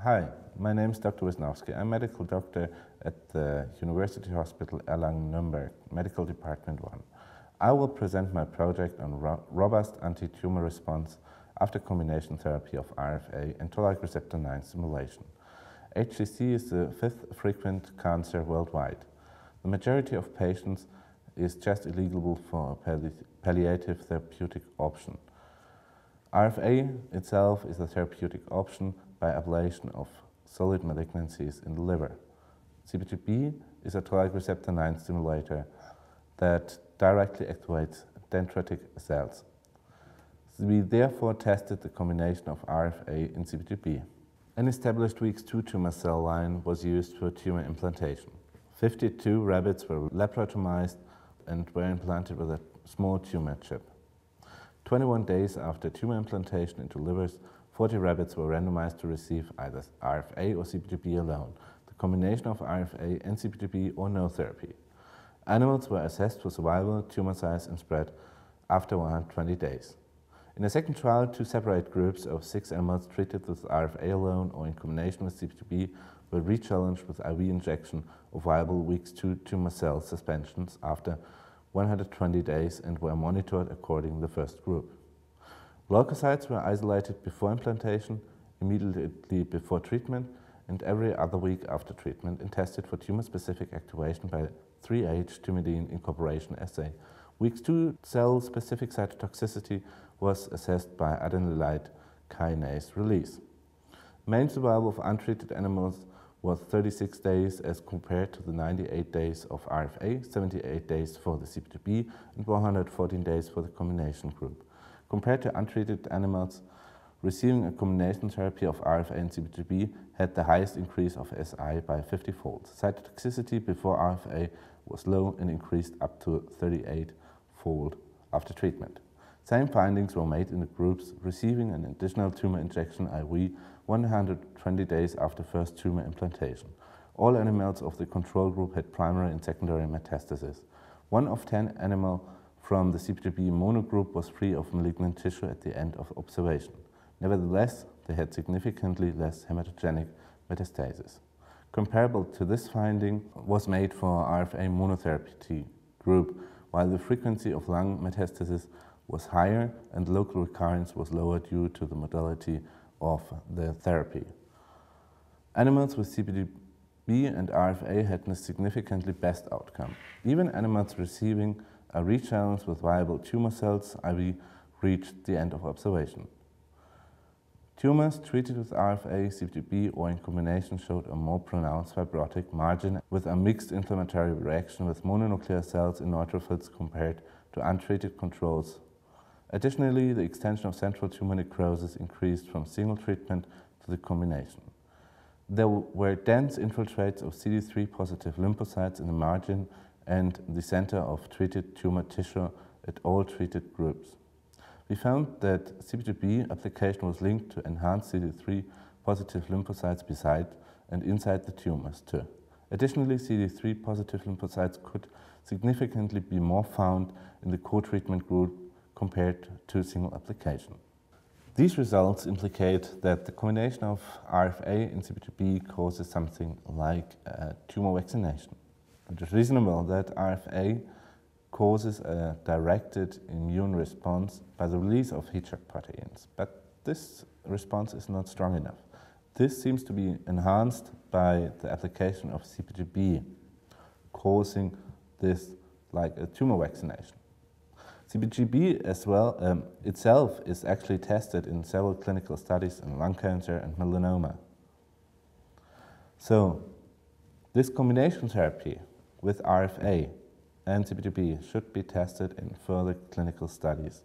Hi, my name is Dr. Wissniowski. I'm medical doctor at the University Hospital Erlangen-Nuremberg, Medical Department 1. I will present my project on robust anti-tumor response after combination therapy of RFA and toll-like receptor 9 stimulation. HCC is the fifth frequent cancer worldwide. The majority of patients is just eligible for a palliative therapeutic option. RFA itself is a therapeutic option by ablation of solid malignancies in the liver. CBGB is a toll-like receptor 9 stimulator that directly activates dendritic cells. We therefore tested the combination of RFA and CBGB. An established week 2 tumor cell line was used for tumor implantation. 52 rabbits were laparotomized and were implanted with a small tumor chip. 21 days after tumor implantation into livers, 40 rabbits were randomized to receive either RFA or CBGB alone, the combination of RFA and CBGB or no therapy. Animals were assessed for survival, tumor size and spread after 120 days. In a second trial, two separate groups of 6 animals treated with RFA alone or in combination with CBGB were rechallenged with IV injection of viable week 2 tumor cell suspensions after 120 days and were monitored according to the first group. Leukocytes were isolated before implantation, immediately before treatment, and every other week after treatment and tested for tumor-specific activation by 3H-thymidine incorporation assay. Week 2 cell-specific cytotoxicity was assessed by adenylate kinase release. Mean survival of untreated animals was 36 days as compared to the 98 days of RFA, 78 days for the CBGB, and 114 days for the combination group. Compared to untreated animals, receiving a combination therapy of RFA and CBGB had the highest increase of SI by 50-fold. Cytotoxicity before RFA was low and increased up to 38-fold after treatment. Same findings were made in the groups receiving an additional tumor injection IV 120 days after first tumor implantation. All animals of the control group had primary and secondary metastasis. 1 of 10 animals from the CBGB monogroup was free of malignant tissue at the end of observation. Nevertheless, they had significantly less hematogenic metastasis. Comparable to this finding was made for RFA monotherapy group, while the frequency of lung metastasis was higher and local recurrence was lower due to the modality of the therapy. Animals with CBGB and RFA had a significantly best outcome. Even animals receiving a rechallenge with viable tumor cells IV reached the end of observation. Tumors treated with RFA, CBGB or in combination showed a more pronounced fibrotic margin with a mixed inflammatory reaction with mononuclear cells and neutrophils compared to untreated controls. Additionally, the extension of central tumor necrosis increased from single treatment to the combination. There were dense infiltrates of CD3 positive lymphocytes in the margin and the center of treated tumor tissue at all treated groups. We found that CBGB application was linked to enhanced CD3 positive lymphocytes beside and inside the tumors too. Additionally, CD3 positive lymphocytes could significantly be more found in the co-treatment group compared to single application. These results implicate that the combination of RFA and CBGB causes something like a tumor vaccination. It is reasonable that RFA causes a directed immune response by the release of heat shock proteins, but this response is not strong enough. This seems to be enhanced by the application of CBGB, causing this like a tumor vaccination. CBGB as well itself is actually tested in several clinical studies in lung cancer and melanoma. So this combination therapy with RFA and CBGB should be tested in further clinical studies.